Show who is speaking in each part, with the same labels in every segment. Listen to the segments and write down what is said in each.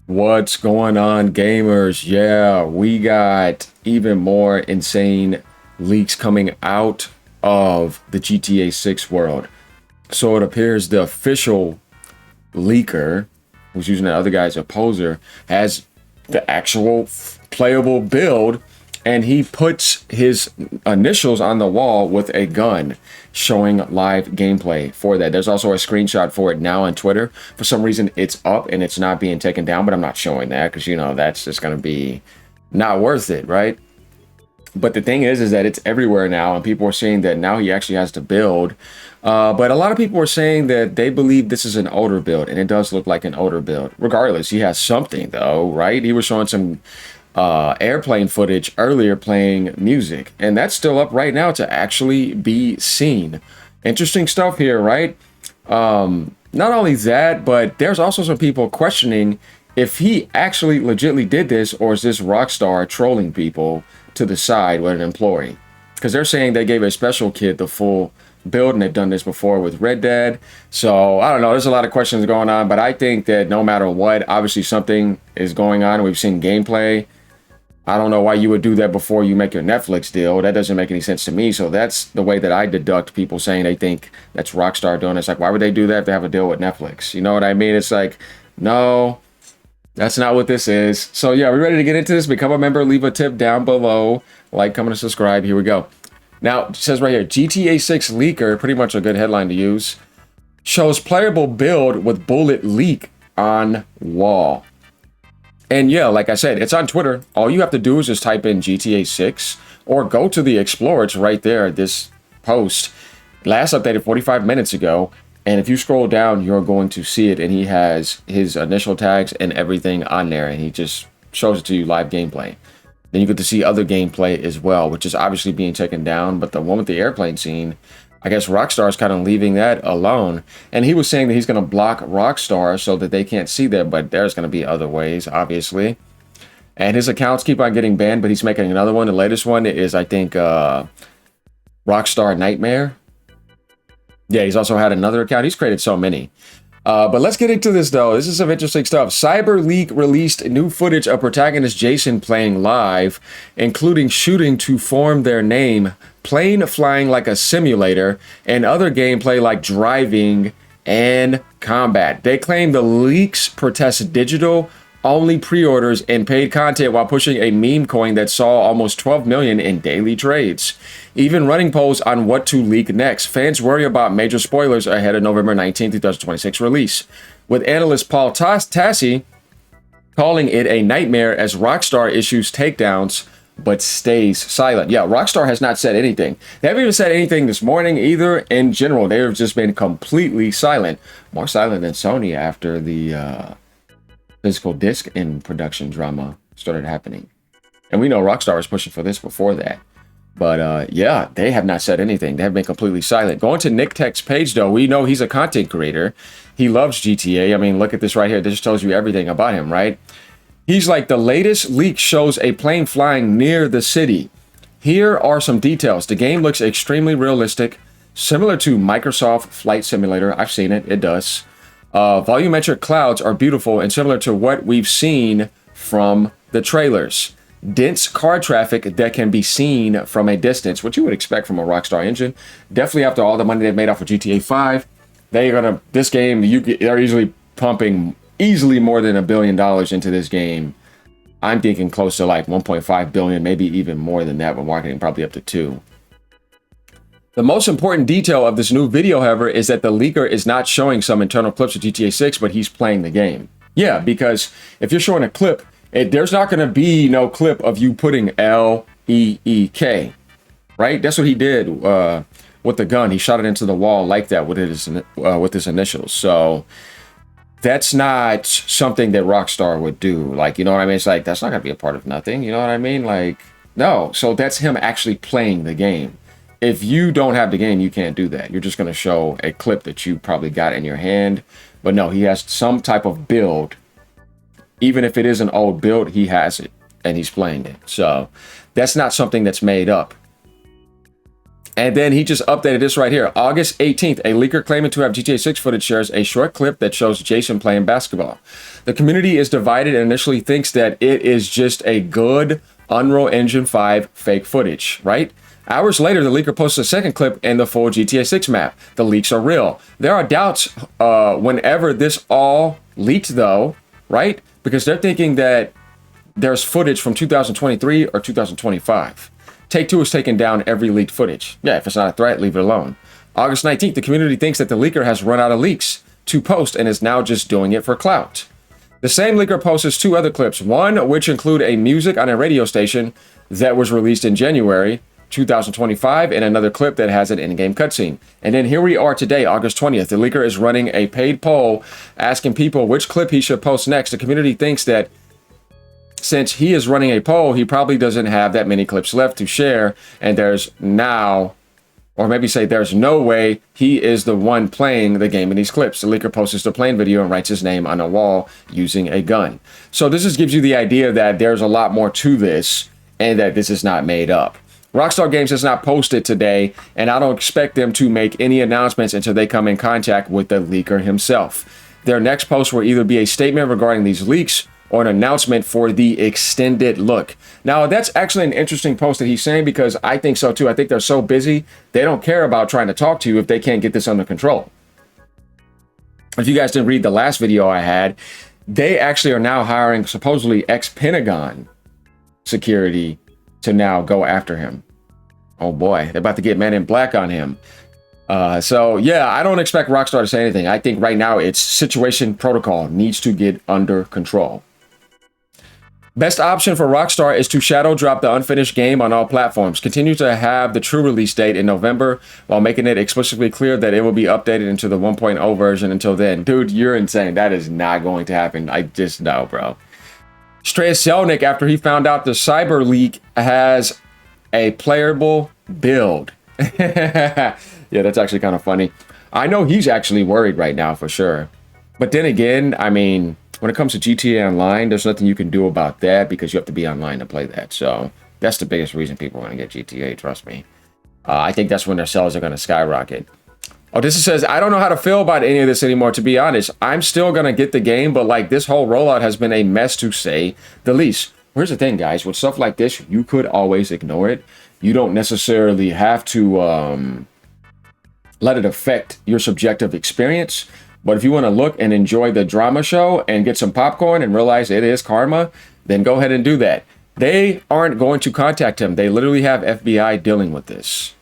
Speaker 1: What's going on, gamers? Yeah, we got even more insane leaks coming out of the GTA 6 world. So it appears the official leaker, who's using the other guy as a poser, has the actual playable build, and he puts his initials on the wall with a gun, showing live gameplay for that. There's also a screenshot for it now on Twitter. For some reason, it's up and it's not being taken down, but I'm not showing that because, you know, that's just going to be not worth it, right? But the thing is that it's everywhere now, and people are saying that now he actually has to build. But a lot of people are saying that they believe this is an older build, and it does look like an older build. Regardless, he has something though, right? He was showing some airplane footage earlier playing music, and that's still up right now to actually be seen. Interesting stuff here, right? Not only that, but there's also some people questioning if he actually legitimately did this, or is this Rockstar trolling people to the side with an employee? Because they're saying they gave a special kid the full build, and they've done this before with Red Dead. So I don't know, there's a lot of questions going on, but I think that no matter what, obviously something is going on. We've seen gameplay. I don't know why you would do that before you make your Netflix deal. That doesn't make any sense to me. So that's the way that I deduct people saying they think that's Rockstar doing it. It's like, why would they do that if they have a deal with Netflix? You know what I mean? It's like, no, that's not what this is. So yeah, we're ready to get into this. Become a member, leave a tip down below, like, comment, and subscribe. Here we go. Now, it says right here, GTA 6 leaker, pretty much a good headline to use, shows playable build with bullet leak on wall. And yeah, like I said, it's on Twitter. All you have to do is just type in GTA 6 or go to the Explorer. It's right there, this post. Last updated 45 minutes ago. And if you scroll down, you're going to see it. And he has his initial tags and everything on there. And he just shows it to you live gameplay. Then you get to see other gameplay as well, which is obviously being taken down. But the one with the airplane scene, I guess Rockstar is kind of leaving that alone. And he was saying that he's going to block Rockstar so that they can't see that. But there's going to be other ways, obviously. And his accounts keep on getting banned, but he's making another one. The latest one is, I think, Rockstar Nightmare. Yeah, he's also had another account. He's created so many. But let's get into this, though. This is some interesting stuff. CyberLeak released new footage of protagonist Jason playing live, including shooting to form their name, plane flying like a simulator, and other gameplay like driving and combat. They claim the leaks protest digital only pre-orders and paid content while pushing a meme coin that saw almost 12 million in daily trades. Even running polls on what to leak next. Fans worry about major spoilers ahead of November 19, 2026 release. With analyst Paul Tassi calling it a nightmare as Rockstar issues takedowns but stays silent. Yeah, Rockstar has not said anything. They haven't even said anything this morning either. In general, they have just been completely silent. More silent than Sony after the physical disc in production drama started happening. And we know Rockstar was pushing for this before that. But yeah, they have not said anything. They have been completely silent. Going to Nick Tech's page, though, we know he's a content creator. He loves GTA. I mean, look at this right here. This tells you everything about him, right? He's like, the latest leak shows a plane flying near the city. Here are some details. The game looks extremely realistic, similar to Microsoft Flight Simulator. I've seen it. It does. Volumetric clouds are beautiful and similar to what we've seen from the trailers. Dense car traffic that can be seen from a distance, which you would expect from a Rockstar engine. Definitely after all the money they've made off of GTA 5, this game, they're usually pumping easily more than $1 billion into this game. I'm thinking close to like 1.5 billion, maybe even more than that, with marketing probably up to 2. The most important detail of this new video, however, is that the leaker is not showing some internal clips of GTA 6, but he's playing the game. Yeah, because if you're showing a clip, there's not going to be no clip of you putting L-E-E-K, right? That's what he did with the gun. He shot it into the wall like that with his initials. So that's not something that Rockstar would do. Like, you know what I mean? It's like, that's not going to be a part of nothing. You know what I mean? Like, no. So that's him actually playing the game. If you don't have the game, you can't do that. You're just going to show a clip that you probably got in your hand. But no, he has some type of build. Even if it is an old build, he has it. And he's playing it. So that's not something that's made up. And then he just updated this right here. August 18th, a leaker claiming to have GTA 6 footage shares a short clip that shows Jason playing basketball. The community is divided and initially thinks that it is just a good Unreal Engine 5 fake footage, right? Hours later, the leaker posted a second clip and the full GTA 6 map. The leaks are real. There are doubts whenever this all leaked, though, right? Because they're thinking that there's footage from 2023 or 2025. Take-Two has taken down every leaked footage. Yeah, if it's not a threat, leave it alone. August 19th, the community thinks that the leaker has run out of leaks to post and is now just doing it for clout. The same leaker posts two other clips, one which include a music on a radio station that was released in January 2025, and another clip that has an in-game cutscene. And then here we are today, August 20th. The leaker is running a paid poll asking people which clip he should post next. The community thinks that since he is running a poll, he probably doesn't have that many clips left to share, and there's now, or maybe say there's no way he is the one playing the game in these clips. The leaker posts the playing video and writes his name on a wall using a gun. So this just gives you the idea that there's a lot more to this and that this is not made up. Rockstar Games has not posted today, and I don't expect them to make any announcements until they come in contact with the leaker himself. Their next post will either be a statement regarding these leaks or an announcement for the extended look. Now, that's actually an interesting post that he's saying, because I think so too. I think they're so busy, they don't care about trying to talk to you if they can't get this under control. If you guys didn't read the last video I had, they actually are now hiring supposedly ex-Pentagon security to now go after him. Oh boy, they're about to get Men in Black on him. So yeah, I don't expect Rockstar to say anything. I think right now it's situation protocol needs to get under control. Best option for Rockstar is to shadow drop the unfinished game on all platforms. Continue to have the true release date in November while making it explicitly clear that it will be updated into the 1.0 version until then. Dude, you're insane. That is not going to happen. I just know, bro. Strazelnik, after he found out the cyber leak has a playable build. Yeah, that's actually kind of funny. I know he's actually worried right now for sure. But then again, I mean, when it comes to GTA Online, there's nothing you can do about that because you have to be online to play that. So that's the biggest reason people want to get GTA, trust me. I think that's when their sales are going to skyrocket. Odessa says, I don't know how to feel about any of this anymore, to be honest. I'm still going to get the game, but like this whole rollout has been a mess to say the least. Here's the thing, guys. With stuff like this, you could always ignore it. You don't necessarily have to let it affect your subjective experience. But if you want to look and enjoy the drama show and get some popcorn and realize it is karma, then go ahead and do that. They aren't going to contact him. They literally have FBI dealing with this.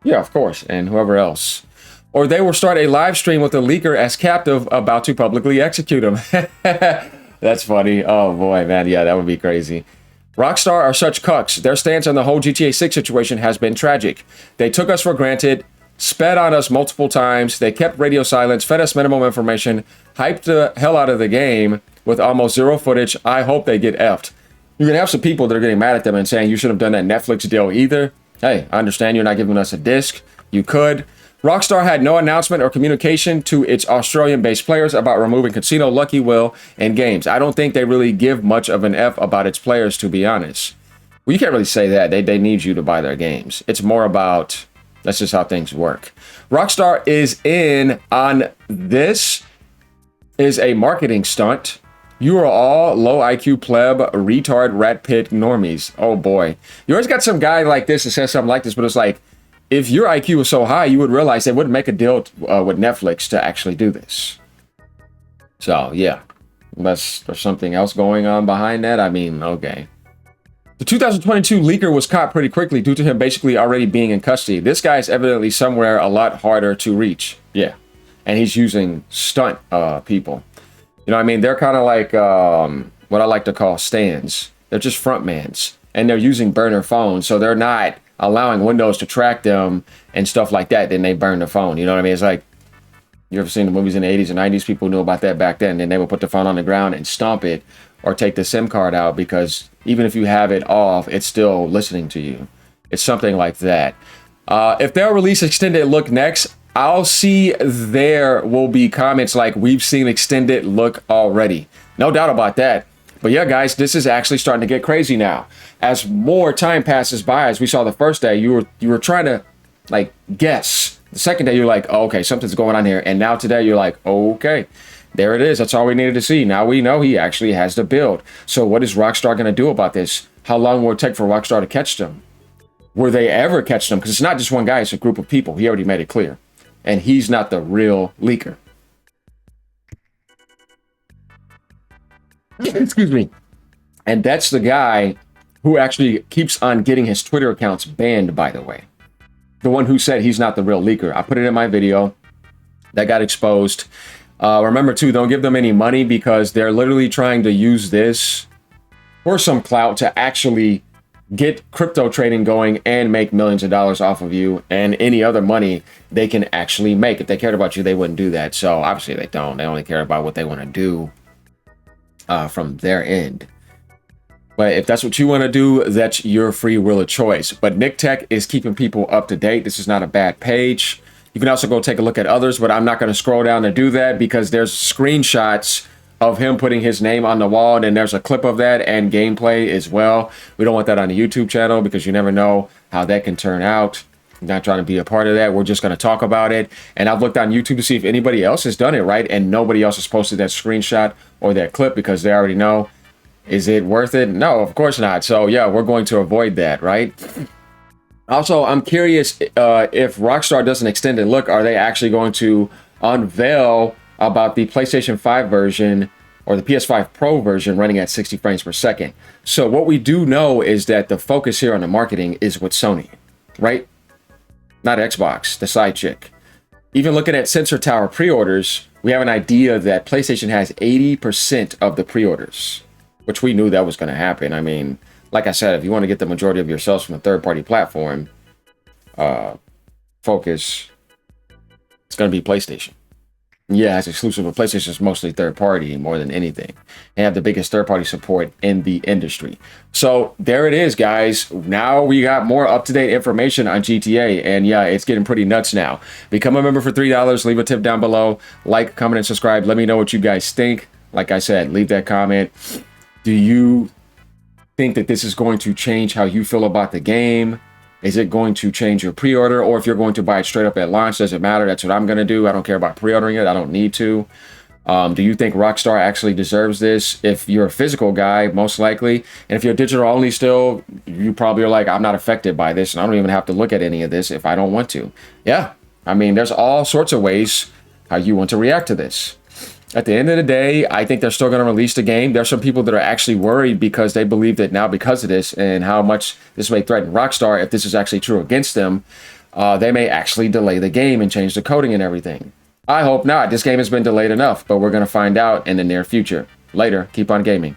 Speaker 1: Yeah, of course. And whoever else. Or they will start a live stream with a leaker as captive about to publicly execute him. That's funny. Oh boy, man. Yeah, that would be crazy. Rockstar are such cucks. Their stance on the whole GTA 6 situation has been tragic. They took us for granted, sped on us multiple times. They kept radio silence, fed us minimum information, hyped the hell out of the game with almost zero footage. I hope they get effed. You can have some people that are getting mad at them and saying you should have done that Netflix deal either. Hey, I understand you're not giving us a disc. You could. Rockstar had no announcement or communication to its Australian-based players about removing Casino, Lucky Will, and games. I don't think they really give much of an F about its players, to be honest. Well, you can't really say that. They need you to buy their games. It's more about, that's just how things work. Rockstar is in on this is a marketing stunt. You are all low IQ pleb, retard, rat pit normies. Oh boy. You always got some guy like this that says something like this, but it's like, if your IQ was so high, you would realize they wouldn't make a deal with Netflix to actually do this. So, yeah. Unless there's something else going on behind that, I mean, okay. The 2022 leaker was caught pretty quickly due to him basically already being in custody. This guy is evidently somewhere a lot harder to reach. Yeah. And he's using stunt people. You know what I mean? They're kind of like what I like to call stands. They're just frontmans. And they're using burner phones, so they're not allowing Windows to track them and stuff like that. Then they burn the phone. You know what I mean? It's like, you ever seen the movies in the 80s and 90s? People knew about that back then. Then they would put the phone on the ground and stomp it or take the SIM card out, because even if you have it off, it's still listening to you. It's something like that. If they'll release extended look next, I'll see there will be comments like, we've seen extended look already. No doubt about that. But yeah, guys, this is actually starting to get crazy now. As more time passes by, as we saw the first day, you were trying to Like, guess. The second day, you're like, oh, okay, something's going on here. And now today, you're like, okay, there it is. That's all we needed to see. Now we know he actually has the build. So what is Rockstar going to do about this? How long will it take for Rockstar to catch them? Will they ever catch them? Because it's not just one guy, it's a group of people. He already made it clear. And he's not the real leaker. Excuse me. And that's the guy who actually keeps on getting his Twitter accounts banned, by the way. The one who said he's not the real leaker. I put it in my video. That got exposed. Remember, too, don't give them any money because they're literally trying to use this for some clout to actually get crypto trading going and make millions of dollars off of you and any other money they can actually make. If they cared about you, they wouldn't do that. So obviously they don't. They only care about what they want to do from their end. But if that's what you want to do, that's your free will of choice. But Nick Tech is keeping people up to date. This is not a bad page. You can also go take a look at others, but I'm not going to scroll down to do that because there's screenshots of him putting his name on the wall, and there's a clip of that and gameplay as well. We don't want that on the YouTube channel because you never know how that can turn out. I'm not trying to be a part of that. We're just going to talk about it. And I've looked on YouTube to see if anybody else has done it, right? And nobody else has posted that screenshot or that clip because they already know. Is it worth it? No, of course not. So yeah, we're going to avoid that, right? Also, I'm curious if Rockstar does an extended look, are they actually going to unveil about the PlayStation 5 version or the PS5 Pro version running at 60 frames per second? So what we do know is that the focus here on the marketing is with Sony, right? Not Xbox, the side chick. Even looking at Sensor Tower pre-orders, we have an idea that PlayStation has 80% of the pre-orders, which we knew that was going to happen. I mean, like I said, if you want to get the majority of your sales from a third-party platform, focus, it's going to be PlayStation. Yeah, it's exclusive, but PlayStation is mostly third-party more than anything. They have the biggest third-party support in the industry. So there it is, guys. Now we got more up-to-date information on GTA, and yeah, it's getting pretty nuts now. Become a member for $3. Leave a tip down below. Like, comment, and subscribe. Let me know what you guys think. Like I said, leave that comment. Do you think that this is going to change how you feel about the game? Is it going to change your pre-order? Or if you're going to buy it straight up at launch, does it matter? That's what I'm going to do. I don't care about pre-ordering it. I don't need to. Do you think Rockstar actually deserves this? If you're a physical guy, most likely. And if you're digital only still, you probably are like, I'm not affected by this. And I don't even have to look at any of this if I don't want to. Yeah. I mean, there's all sorts of ways how you want to react to this. At the end of the day, I think they're still going to release the game. There's some people that are actually worried because they believe that now because of this and how much this may threaten Rockstar, if this is actually true against them, they may actually delay the game and change the coding and everything. I hope not. This game has been delayed enough, but we're going to find out in the near future. Later, keep on gaming.